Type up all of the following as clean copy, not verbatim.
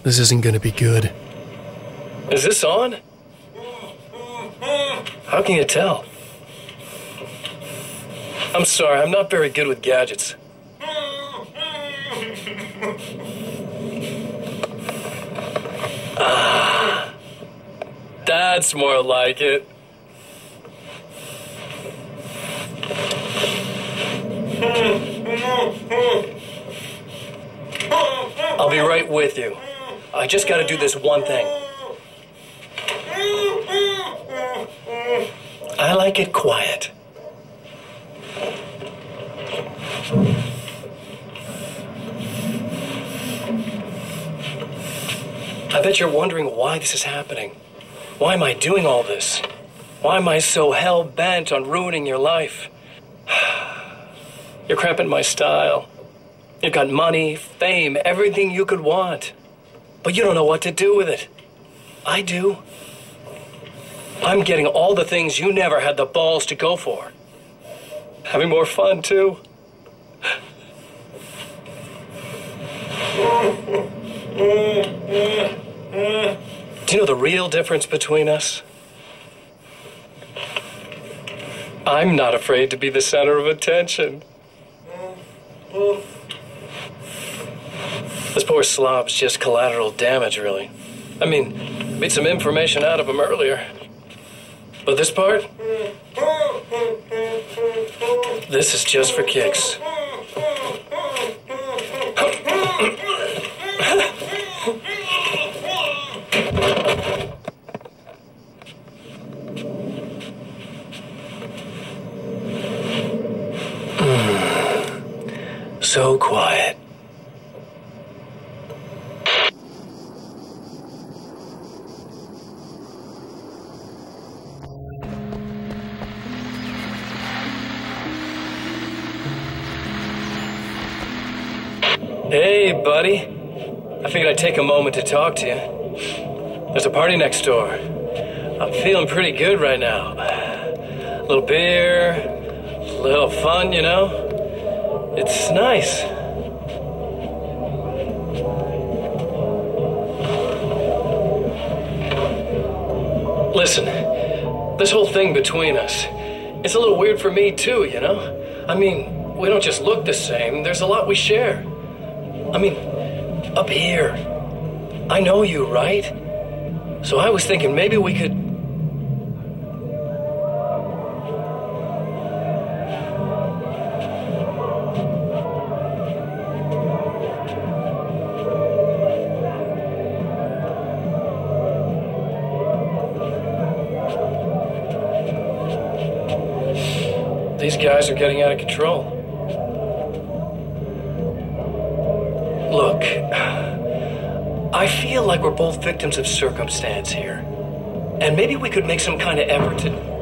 This isn't gonna be good. Is this on? How can you tell? I'm sorry, I'm not very good with gadgets. Ah, that's more like it. I'll be right with you. I just gotta do this one thing. I like it quiet. I bet you're wondering why this is happening. Why am I doing all this? Why am I so hell-bent on ruining your life? You're cramping my style. You've got money, fame, everything you could want. But you don't know what to do with it. I do. I'm getting all the things you never had the balls to go for. Having more fun, too. Do you know the real difference between us? I'm not afraid to be the center of attention. This poor slob's just collateral damage, really. I mean, made some information out of him earlier. But this part? This is just for kicks. So quiet. Hey, buddy. I figured I'd take a moment to talk to you. There's a party next door. I'm feeling pretty good right now. A little beer, a little fun, you know? It's nice. Listen, this whole thing between us, it's a little weird for me too, you know? I mean, we don't just look the same, there's a lot we share. I mean, up here, I know you, right? So I was thinking maybe we could... These guys are getting out of control. Look, I feel like we're both victims of circumstance here. And maybe we could make some kind of effort to...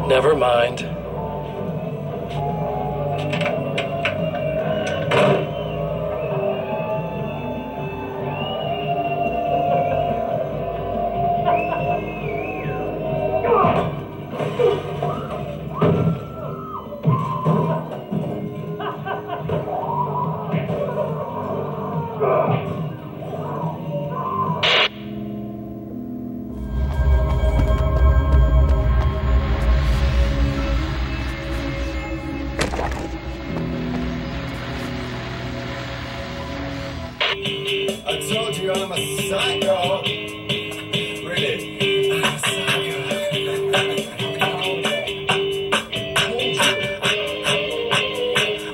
Never mind. I told you I'm a psycho. Really? I'm a psycho.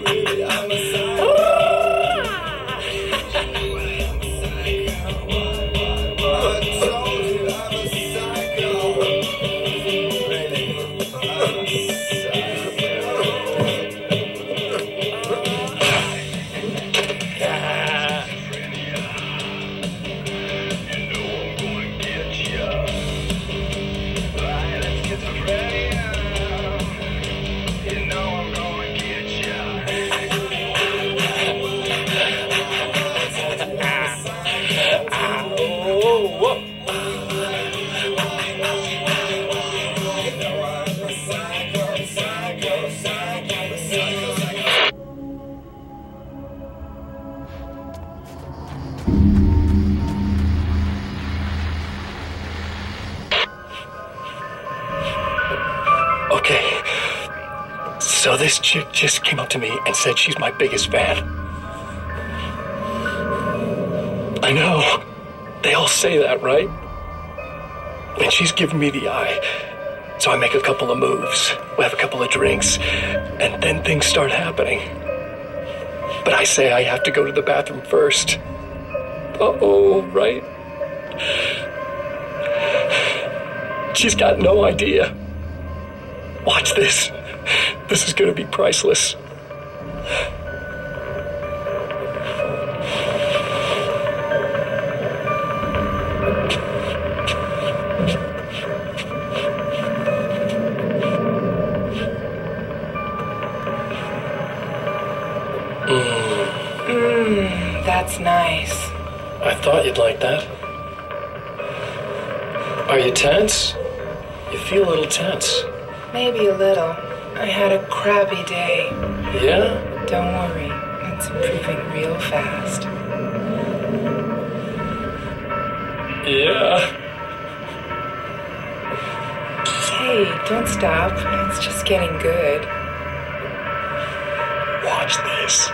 Really, I'm a psycho. this chick just came up to me and said she's my biggest fan. I know. They all say that, right? And she's giving me the eye. So I make a couple of moves. We have a couple of drinks. And then things start happening. But I say I have to go to the bathroom first. Uh-oh, right? She's got no idea. Watch this. This is gonna be priceless. That's nice. I thought you'd like that. Are you tense? You feel a little tense. Maybe a little. I had a crappy day. Yeah? Don't worry. It's improving real fast. Yeah. Hey, don't stop. It's just getting good. Watch this.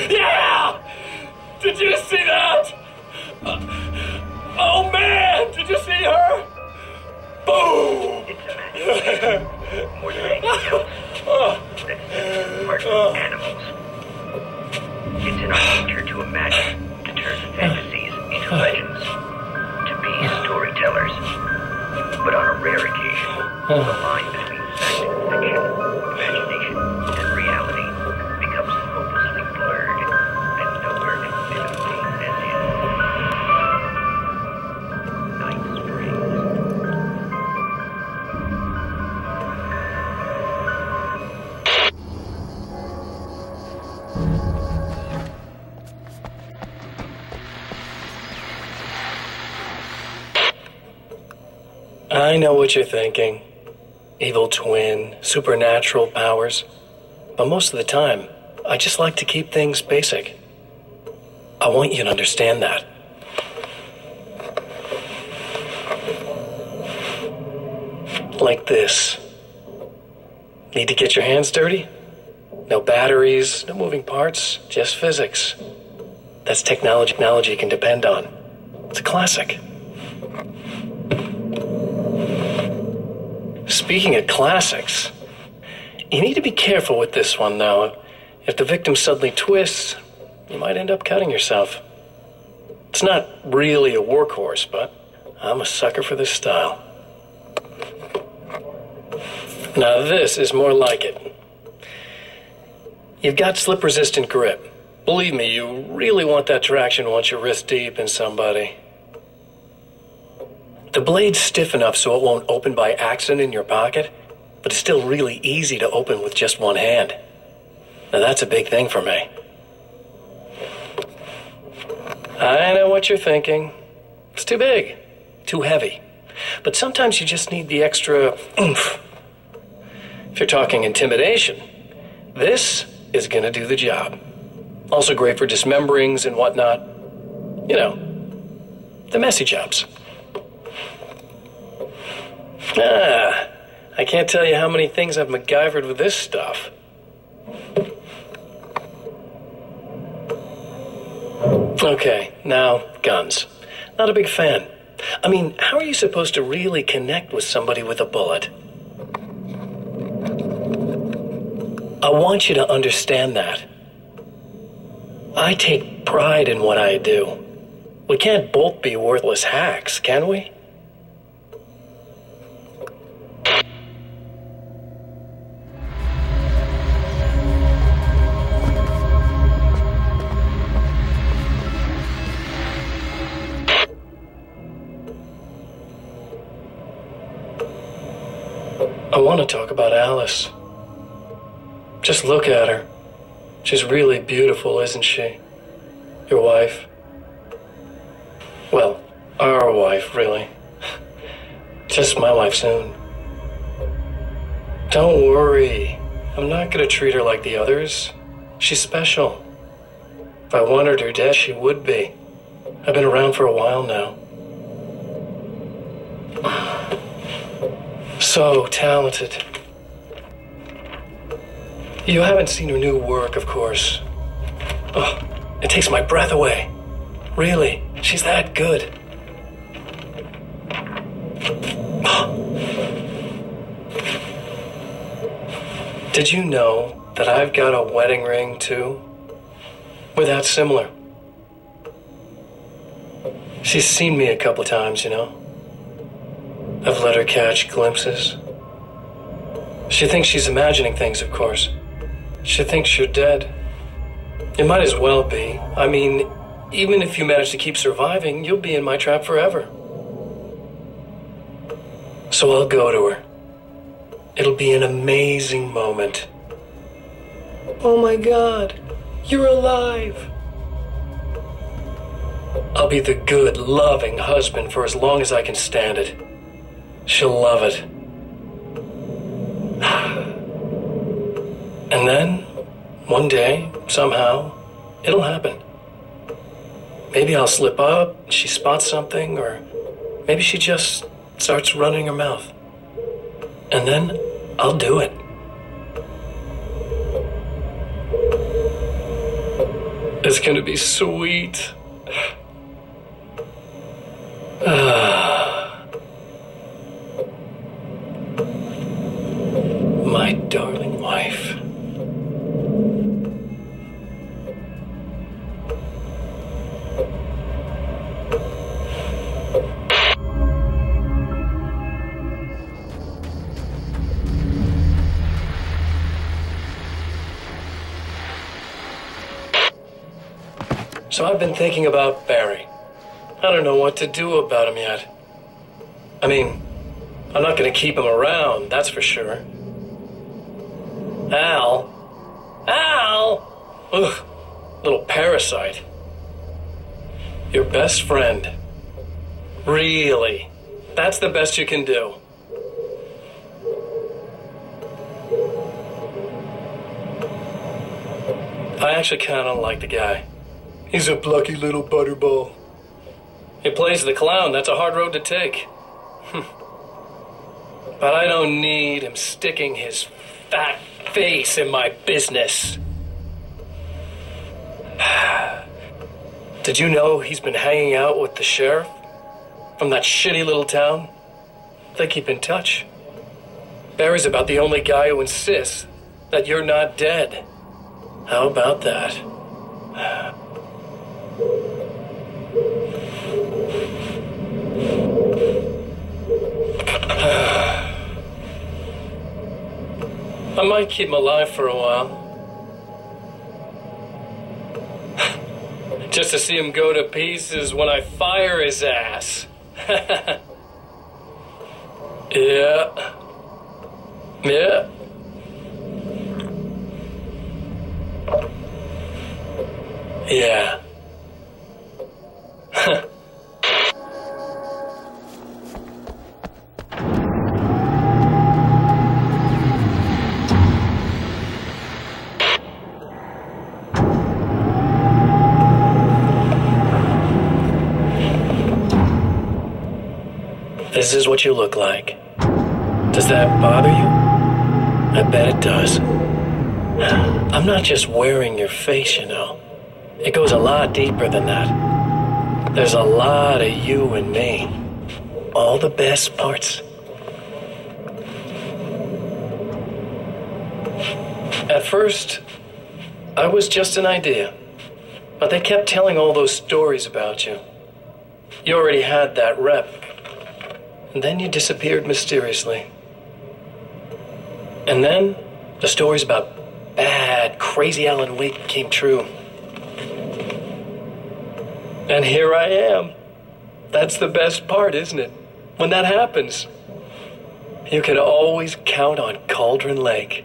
Yeah! Did you see that? Oh man! Did you see her? Boom! More than anything else, that's part of animals. It's in our nature to imagine, to turn fantasies into legends, to be storytellers. But on a rare occasion, the line between fact and fiction, imagination and reality becomes hopelessly blurred, and nowhere can fit a thing as in Night Springs. I know what you're thinking. Evil twin, supernatural powers. But most of the time, I just like to keep things basic. I want you to understand that. Like this. Need to get your hands dirty? No batteries, no moving parts, just physics. That's technology you can depend on. It's a classic. Speaking of classics, you need to be careful with this one, though. If the victim suddenly twists, you might end up cutting yourself. It's not really a workhorse, but I'm a sucker for this style. Now this is more like it. You've got slip-resistant grip. Believe me, you really want that traction once you're wrist deep in somebody. The blade's stiff enough so it won't open by accident in your pocket, but it's still really easy to open with just one hand. Now that's a big thing for me. I know what you're thinking. It's too big, too heavy. But sometimes you just need the extra oomph. If you're talking intimidation, this is gonna do the job. Also great for dismemberings and whatnot. You know, the messy jobs. I can't tell you how many things I've MacGyvered with this stuff. Okay, now, guns. Not a big fan. I mean, how are you supposed to really connect with somebody with a bullet? I want you to understand that. I take pride in what I do. We can't both be worthless hacks, can we? I want to talk about Alice. Just look at her. She's really beautiful, isn't she? Your wife. Well, our wife, really. Just my wife soon. Don't worry. I'm not gonna treat her like the others. She's special. If I wanted her dead, she would be. I've been around for a while now. So talented. You haven't seen her new work, of course. Oh, it takes my breath away. Really, she's that good. Did you know that I've got a wedding ring, too? We're that similar. She's seen me a couple times, you know. I've let her catch glimpses. She thinks she's imagining things, of course. She thinks you're dead. It might as well be. I mean, even if you manage to keep surviving, you'll be in my trap forever. So I'll go to her. It'll be an amazing moment. Oh my God, you're alive. I'll be the good, loving husband for as long as I can stand it. She'll love it. And then, one day, somehow, it'll happen. Maybe I'll slip up, she spots something, or maybe she just starts running her mouth. And then I'll do it. It's gonna be sweet. My darling wife. So I've been thinking about Barry. I don't know what to do about him yet. I mean, I'm not gonna keep him around, that's for sure. Al? Ugh, little parasite. Your best friend. Really? That's the best you can do? I actually kinda like the guy. He's a plucky little butterball. He plays the clown, that's a hard road to take. But I don't need him sticking his fat face in my business. Did you know he's been hanging out with the sheriff from that shitty little town? They keep in touch. Barry's about the only guy who insists that you're not dead. How about that? I might keep him alive for a while. Just to see him go to pieces when I fire his ass. Yeah. Yeah. This is what you look like. Does that bother you? I bet it does. I'm not just wearing your face, you know. It goes a lot deeper than that. There's a lot of you and me. All the best parts. At first, I was just an idea. But they kept telling all those stories about you. You already had that rep. And then you disappeared mysteriously. And then the stories about bad, crazy Alan Wake came true. And here I am. That's the best part, isn't it? When that happens, you can always count on Cauldron Lake.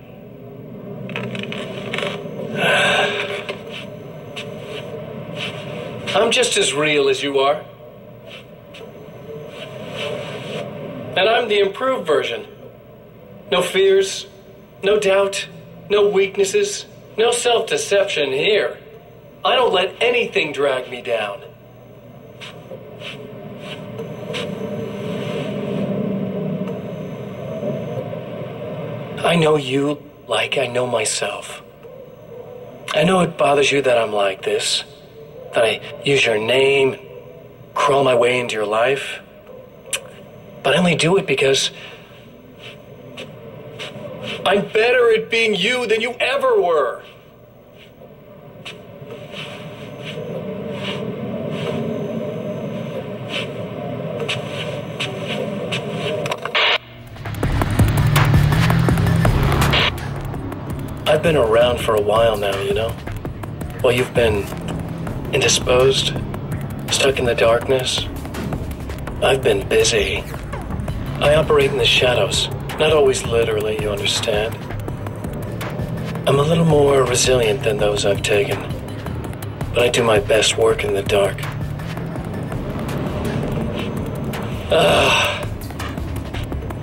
I'm just as real as you are. And I'm the improved version. No fears, no doubt, No weaknesses, no self-deception here. I don't let anything drag me down. I know you like I know myself. I know it bothers you that I'm like this, that I use your name, crawl my way into your life. But I only do it because I'm better at being you than you ever were. I've been around for a while now, you know? Well, you've been indisposed, stuck in the darkness. I've been busy. I operate in the shadows, not always literally, you understand? I'm a little more resilient than those I've taken, but I do my best work in the dark.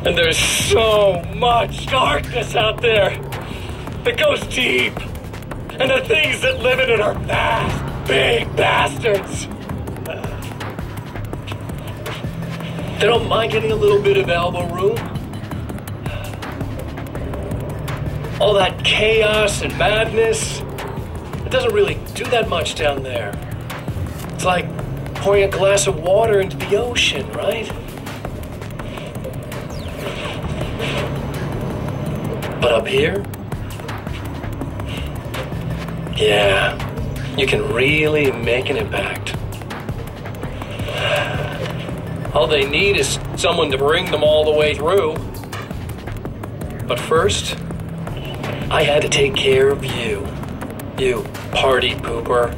And there's so much darkness out there that goes deep, and the things that live in it are vast, big bastards. They don't mind getting a little bit of elbow room. All that chaos and madness, it doesn't really do that much down there. It's like pouring a glass of water into the ocean, right? But up here, yeah, you can really make an impact. All they need is someone to bring them all the way through. But first, I had to take care of you. You party pooper.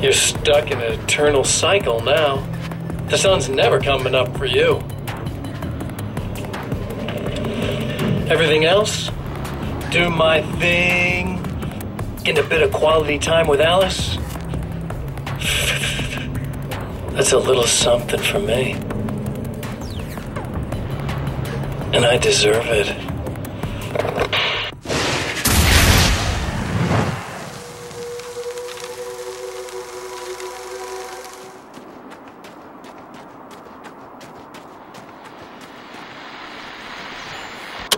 You're stuck in an eternal cycle now. The sun's never coming up for you. Everything else? Do my thing, get a bit of quality time with Alice. That's a little something for me. And I deserve it.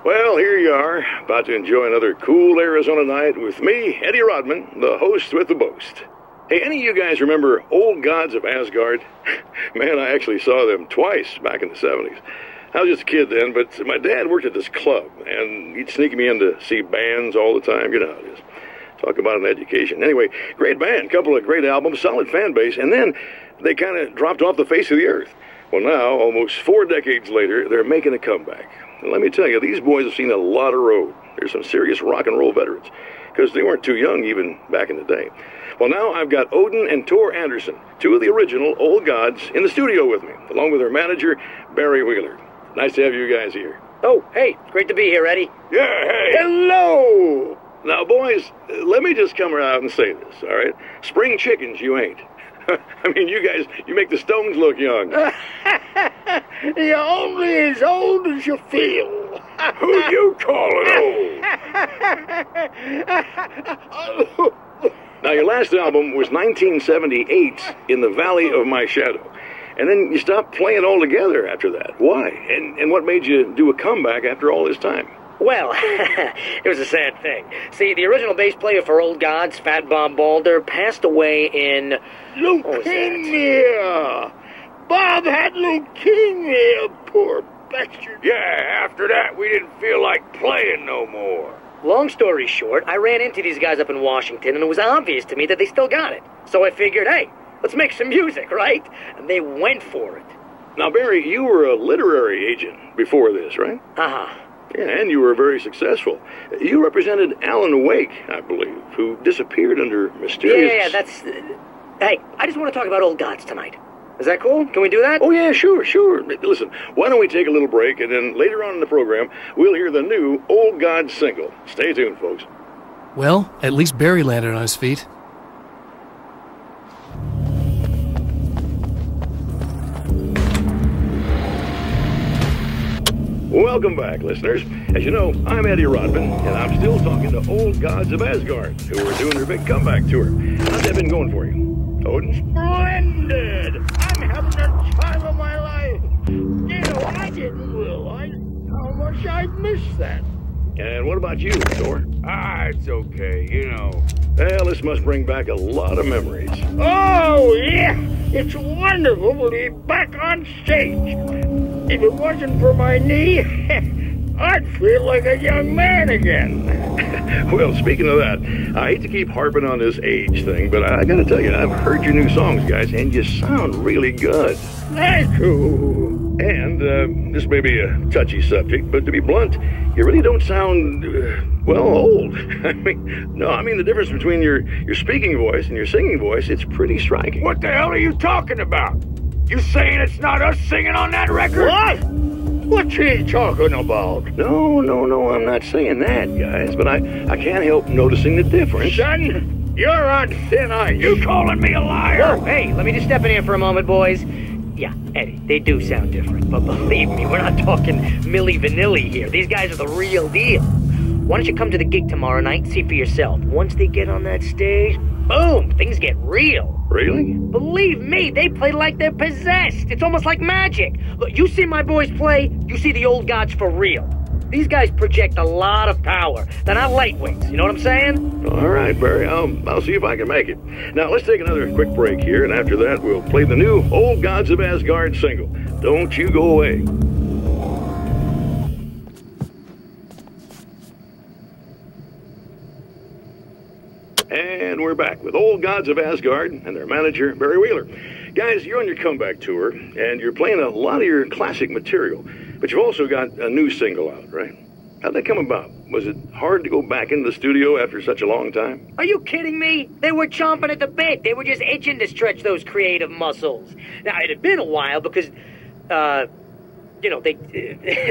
Well, here you are, about to enjoy another cool Arizona night with me, Eddie Rodman, the host with the boast. Hey, any of you guys remember Old Gods of Asgard? Man, I actually saw them twice back in the 70s. I was just a kid then, but my dad worked at this club, and he'd sneak me in to see bands all the time. You know how it is. Talk about an education. Anyway, great band, couple of great albums, solid fan base, and then they kind of dropped off the face of the earth. Well, now, almost 4 decades later, they're making a comeback. And let me tell you, these boys have seen a lot of road. They're some serious rock and roll veterans, because they weren't too young even back in the day. Well, now I've got Odin and Tor Anderson, 2 of the original Old Gods, in the studio with me, along with their manager, Barry Wheeler. Nice to have you guys here. Oh, hey, great to be here, Eddie. Yeah, hey. Hello! Now, boys, let me just come out and say this, all right? Spring chickens, you ain't. I mean, you guys, you make the Stones look young. You're only as old as you feel. Who you calling old? Now, your last album was 1978, In the Valley of My Shadow. And then you stopped playing altogether after that. Why? And what made you do a comeback after all this time? Well, it was a sad thing. See, the original bass player for Old Gods, Fat Bob Balder, passed away in... Leukemia! Bob had leukemia, poor bastard. Yeah, after that, we didn't feel like playing no more. Long story short, I ran into these guys up in Washington, and it was obvious to me that they still got it. So I figured, hey, let's make some music, right? And they went for it. Now, Barry, you were a literary agent before this, right? Uh-huh. Yeah, and you were very successful. You represented Alan Wake, I believe, who disappeared under mysterious... Yeah, that's... Hey, I just want to talk about Old Gods tonight. Is that cool? Can we do that? Oh, yeah, sure. Listen, why don't we take a little break, and then later on in the program, we'll hear the new Old Gods single. Stay tuned, folks. Well, at least Barry landed on his feet. Welcome back, listeners. As you know, I'm Eddie Rodman, and I'm still talking to old gods of Asgard, who are doing their big comeback tour. How's that been going for you, Odin? Splendid! I'm having the time of my life. You know, I didn't realize how much I'd missed that. And what about you, Thor? It's okay, you know. Well, this must bring back a lot of memories. Oh, yeah! It's wonderful to be back on stage. If it wasn't for my knee, I'd feel like a young man again. Well, speaking of that, I hate to keep harping on this age thing, but I gotta tell you, I've heard your new songs, guys, and you sound really good. Thank you. And this may be a touchy subject, but to be blunt, you really don't sound, old. I mean the difference between your speaking voice and your singing voice, it's pretty striking. What the hell are you talking about? You saying it's not us singing on that record? What? What's he talking about? No, I'm not saying that, guys, but I can't help noticing the difference. Son, you're on thin ice. You calling me a liar? Whoa, hey, let me just step in here for a moment, boys. Yeah, Eddie, they do sound different, but believe me, we're not talking Milli Vanilli here. These guys are the real deal. Why don't you come to the gig tomorrow night and see for yourself? Once they get on that stage, boom, things get real. Really? Believe me, they play like they're possessed. It's almost like magic. Look, you see my boys play, you see the old gods for real. These guys project a lot of power. They're not lightweights, you know what I'm saying? All right, Barry, I'll see if I can make it. Now, let's take another quick break here, and after that, we'll play the new Old Gods of Asgard single. Don't you go away. And we're back with Old Gods of Asgard and their manager, Barry Wheeler. Guys, you're on your comeback tour, and you're playing a lot of your classic material, but you've also got a new single out, right? How'd that come about? Was it hard to go back into the studio after such a long time? Are you kidding me? They were chomping at the bit. They were just itching to stretch those creative muscles. Now, it had been a while because, they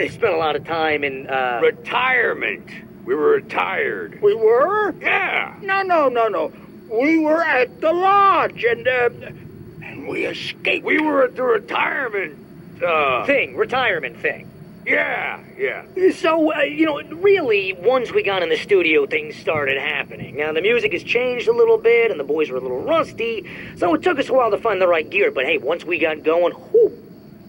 spent a lot of time in, Retirement. We were retired. We were? Yeah. No. We were at the lodge, and we escaped. We were at the retirement, retirement thing. Yeah. So, really, once we got in the studio, things started happening. Now, the music has changed a little bit, and the boys were a little rusty, so it took us a while to find the right gear. But hey, once we got going,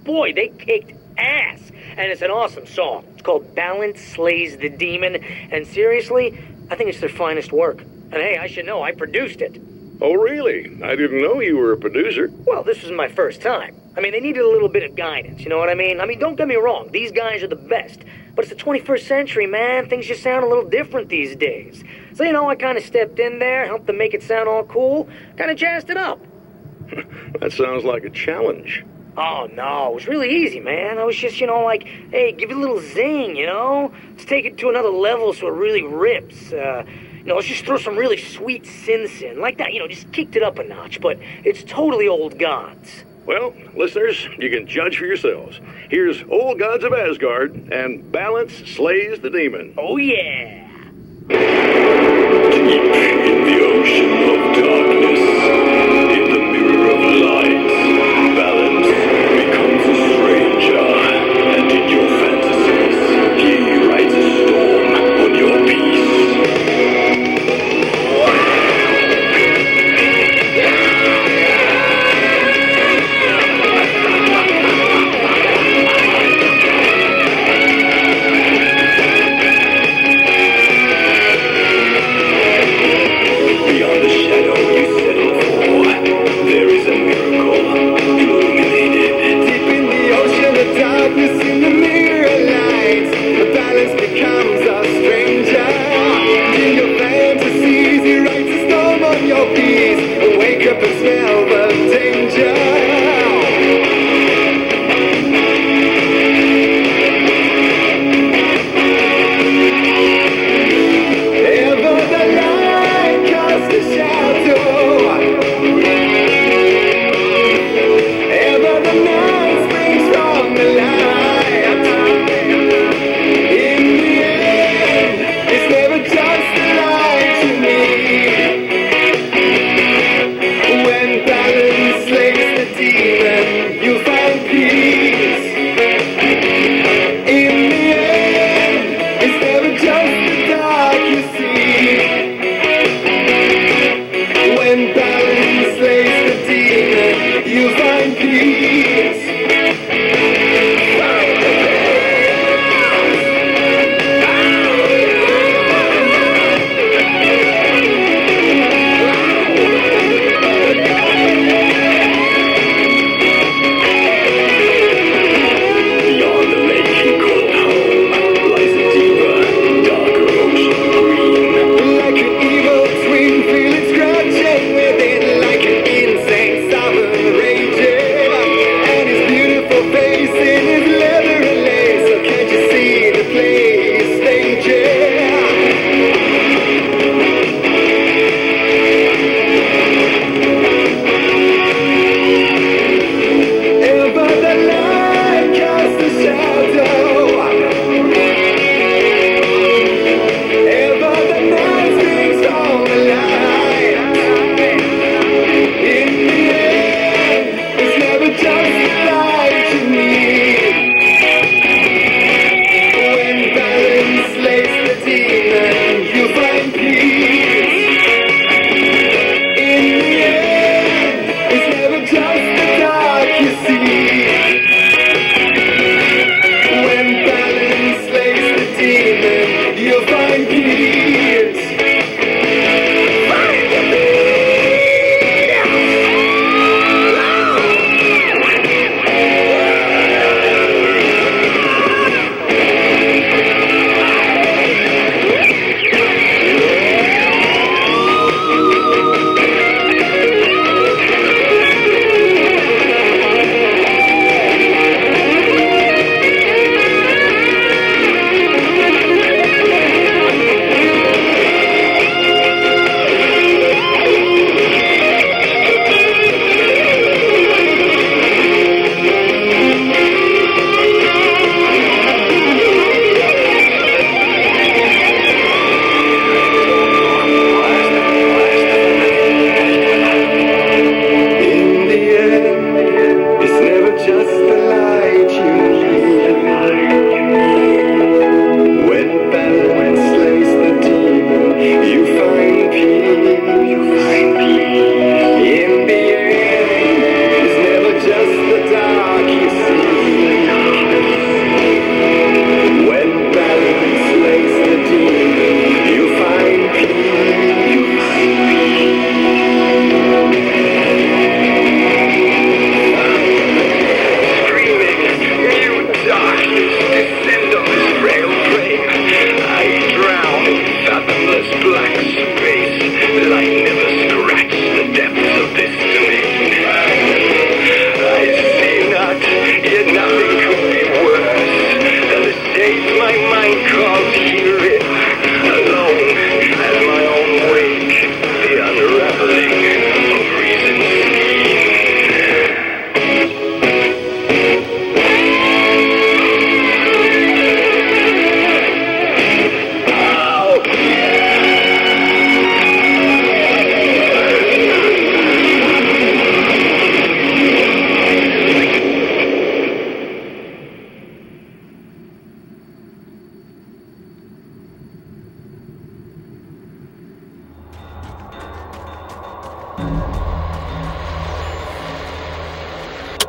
boy, they kicked ass. And it's an awesome song. It's called Balance Slays the Demon, and seriously, I think it's their finest work. And hey, I should know, I produced it. Oh, really? I didn't know you were a producer. Well, this was my first time. I mean, they needed a little bit of guidance, you know what I mean? I mean, don't get me wrong, these guys are the best. But it's the 21st century, man. Things just sound a little different these days. So, I kind of stepped in there, helped them make it sound all cool, kind of jazzed it up. That sounds like a challenge. Oh, no, it was really easy, man. I was just, hey, give it a little zing, Let's take it to another level so it really rips. Let's just throw some really sweet synths in. Like that, just kicked it up a notch. But it's totally old gods. Well, listeners, you can judge for yourselves. Here's Old Gods of Asgard and Balance Slays the Demon. Oh, yeah. Deep in the ocean of darkness, in the mirror of light, balance becomes a stranger, and in your fantasies, he rides a storm on your peace. When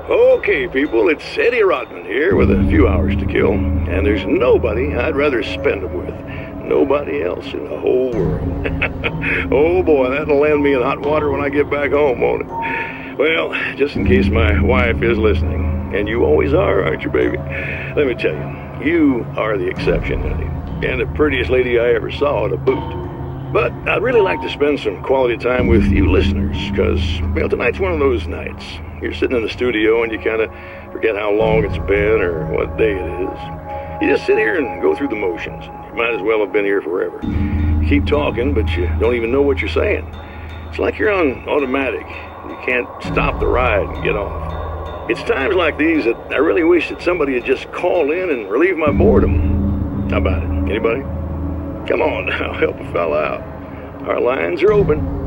Okay, people, it's Eddie Rodman here with a few hours to kill, and there's nobody I'd rather spend them with. Nobody else in the whole world. Oh boy, that'll land me in hot water when I get back home, won't it? Well, just in case my wife is listening, and you always are, aren't you, baby? Let me tell you, you are the exception, Eddie, and the prettiest lady I ever saw to boot. But I'd really like to spend some quality time with you listeners, because, well, tonight's one of those nights. You're sitting in the studio and you kind of forget how long it's been or what day it is. You just sit here and go through the motions. You might as well have been here forever. You keep talking, but you don't even know what you're saying. It's like you're on automatic. You can't stop the ride and get off. It's times like these that I really wish that somebody would just call in and relieve my boredom. How about it? Anybody? Come on now, help a fella out. Our lines are open.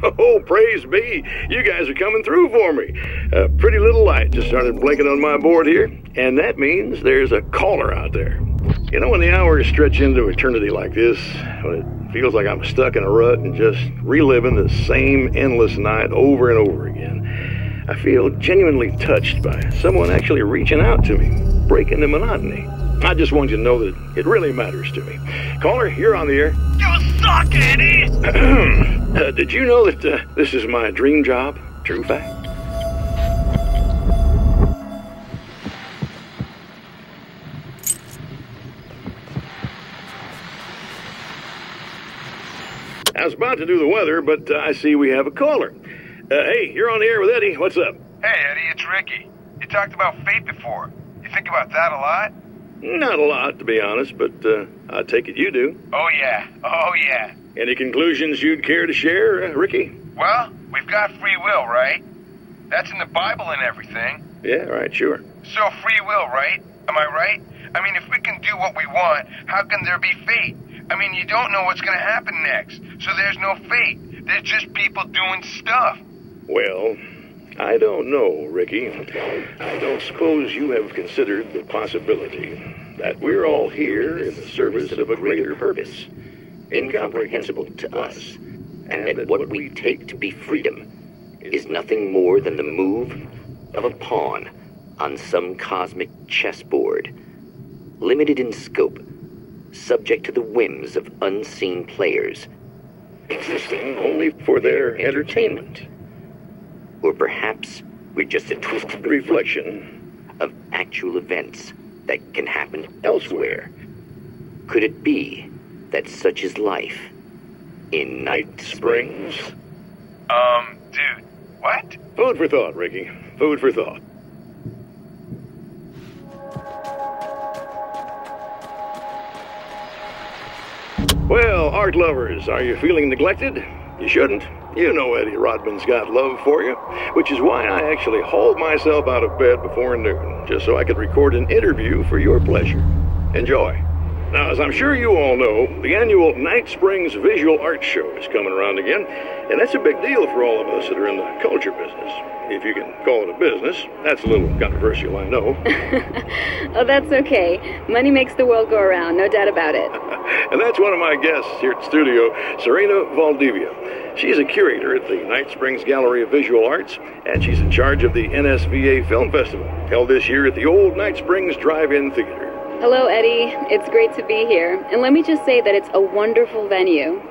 Oh, praise be. You guys are coming through for me. A pretty little light just started blinking on my board here, and that means there's a caller out there. You know, when the hours stretch into eternity like this, when it feels like I'm stuck in a rut and just reliving the same endless night over and over again, I feel genuinely touched by someone actually reaching out to me, breaking the monotony. I just want you to know that it really matters to me. Caller, you're on the air. You suck, Eddie! Did you know that this is my dream job? True fact. I was about to do the weather, but I see we have a caller. Hey, you're on the air with Eddie. What's up? Hey, Eddie, it's Ricky. You talked about fate before. You think about that a lot? Not a lot, to be honest, but I take it you do. Oh, yeah. Oh, yeah. Any conclusions you'd care to share, Ricky? Well, we've got free will, right? That's in the Bible and everything. Yeah, right, sure. So free will, right? Am I right? I mean, if we can do what we want, how can there be fate? I mean, you don't know what's going to happen next, so there's no fate. There's just people doing stuff. Well, I don't know, Ricky. I don't suppose you have considered the possibility that we're all here in the service of a greater purpose, incomprehensible to us, And that what we take to be freedom is nothing more than the move of a pawn on some cosmic chessboard, limited in scope, subject to the whims of unseen players, existing only for their entertainment. Or perhaps we're just a twisted reflection of actual events that can happen elsewhere. Could it be that such is life in Night Springs? Dude, what? Food for thought, Ricky. Food for thought. Well, art lovers, are you feeling neglected? You shouldn't. You know Eddie Rodman's got love for you, which is why I actually hauled myself out of bed before noon, just so I could record an interview for your pleasure. Enjoy. Now, as I'm sure you all know, the annual Night Springs Visual Arts Show is coming around again, and that's a big deal for all of us that are in the culture business. If you can call it a business. That's a little controversial, I know. Oh, that's okay. Money makes the world go around, no doubt about it. And that's one of my guests here at the studio, Serena Valdivia. She's a curator at the Night Springs Gallery of Visual Arts, and she's in charge of the NSVA Film Festival, held this year at the old Night Springs Drive-In Theater. Hello, Eddie. It's great to be here. And let me just say that it's a wonderful venue.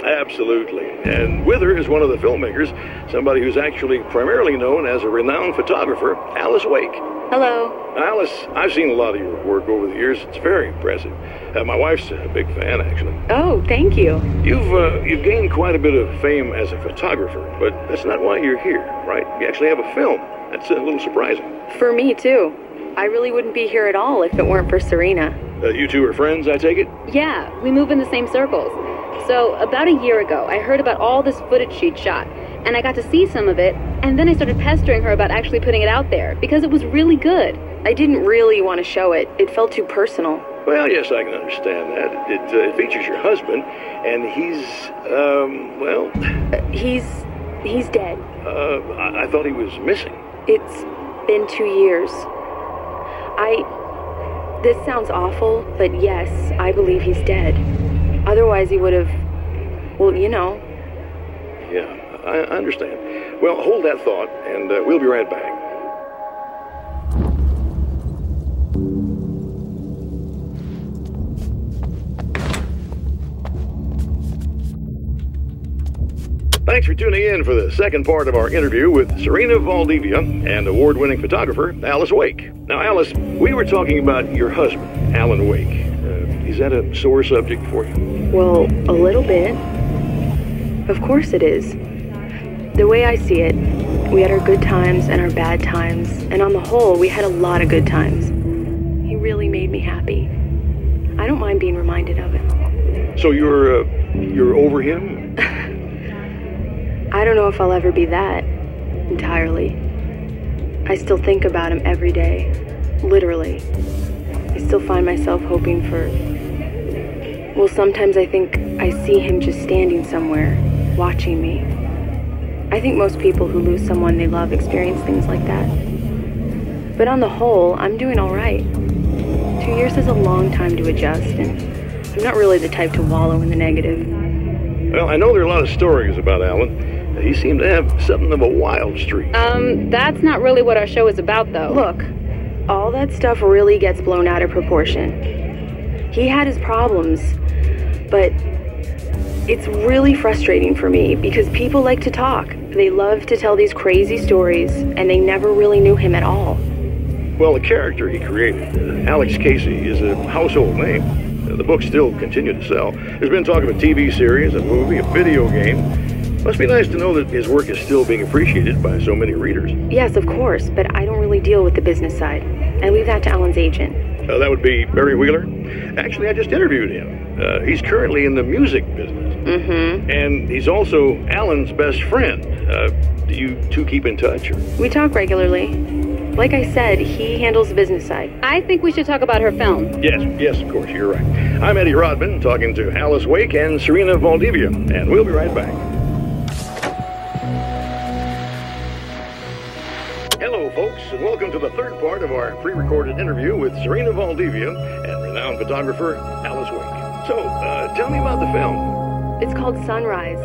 Absolutely. And with her is one of the filmmakers, somebody who's actually primarily known as a renowned photographer, Alice Wake. Hello. Alice, I've seen a lot of your work over the years. It's very impressive. My wife's a big fan, actually. Oh, thank you. You've gained quite a bit of fame as a photographer, but that's not why you're here, right? You actually have a film. That's a little surprising. For me, too. I really wouldn't be here at all if it weren't for Serena. You two are friends, I take it? Yeah, we move in the same circles. So, about a year ago, I heard about all this footage she'd shot, and I got to see some of it, and then I started pestering her about actually putting it out there, because it was really good. I didn't really want to show it. It felt too personal. Well, yes, I can understand that. It features your husband, and he's, He's dead. I thought he was missing. It's been 2 years. This sounds awful, but yes, I believe he's dead. Otherwise he would have, well, you know. Yeah, I understand. Well, hold that thought, and we'll be right back. Thanks for tuning in for the second part of our interview with Serena Valdivia and award-winning photographer Alice Wake. Now, Alice, we were talking about your husband, Alan Wake. Is that a sore subject for you? Well, a little bit. Of course it is. The way I see it, we had our good times and our bad times, and on the whole, we had a lot of good times. He really made me happy. I don't mind being reminded of it. So you're over him? I don't know if I'll ever be that, entirely. I still think about him every day, literally. I still find myself hoping for... Well, sometimes I think I see him just standing somewhere, watching me. I think most people who lose someone they love experience things like that. But on the whole, I'm doing all right. 2 years is a long time to adjust, and I'm not really the type to wallow in the negative. Well, I know there are a lot of stories about Alan. He seemed to have something of a wild streak. That's not really what our show is about, though. Look, all that stuff really gets blown out of proportion. He had his problems, but it's really frustrating for me because people like to talk. They love to tell these crazy stories, and they never really knew him at all. Well, the character he created, Alex Casey, is a household name. The books still continue to sell. There's been talk of a TV series, a movie, a video game. Must be nice to know that his work is still being appreciated by so many readers. Yes, of course, but I don't really deal with the business side. I leave that to Alan's agent. That would be Barry Wheeler. Actually, I just interviewed him. He's currently in the music business. Mm-hmm. And he's also Alan's best friend. Do you two keep in touch? Or? We talk regularly. Like I said, he handles the business side. I think we should talk about her film. Yes, of course, you're right. I'm Eddie Rodman, talking to Alice Wake and Serena Valdivia, and we'll be right back. Hello, folks, and welcome to the third part of our pre-recorded interview with Serena Valdivia and renowned photographer Alice Wake. So, tell me about the film. It's called Sunrise,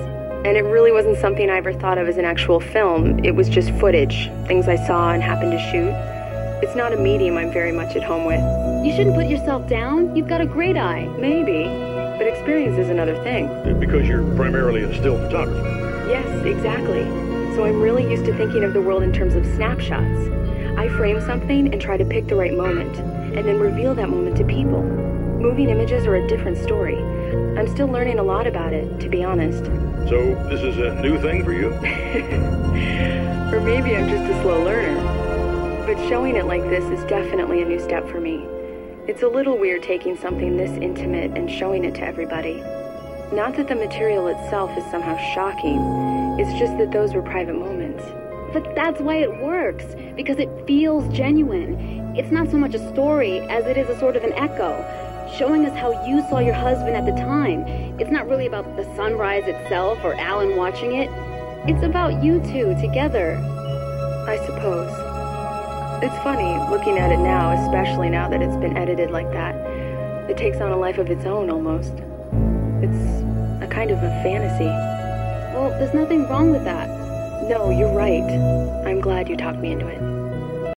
and it really wasn't something I ever thought of as an actual film. It was just footage, things I saw and happened to shoot. It's not a medium I'm very much at home with. You shouldn't put yourself down. You've got a great eye. Maybe, but experience is another thing. Because you're primarily a still photographer. Yes, exactly. So I'm really used to thinking of the world in terms of snapshots. I frame something and try to pick the right moment, and then reveal that moment to people. Moving images are a different story. I'm still learning a lot about it, to be honest. So this is a new thing for you? Or maybe I'm just a slow learner. But showing it like this is definitely a new step for me. It's a little weird taking something this intimate and showing it to everybody. Not that the material itself is somehow shocking. It's just that those were private moments. But that's why it works, because it feels genuine. It's not so much a story as it is a sort of an echo, showing us how you saw your husband at the time. It's not really about the sunrise itself or Alan watching it. It's about you two together. I suppose. It's funny, looking at it now, especially now that it's been edited like that. It takes on a life of its own, almost. It's a kind of a fantasy. Well, there's nothing wrong with that. No, you're right. I'm glad you talked me into it.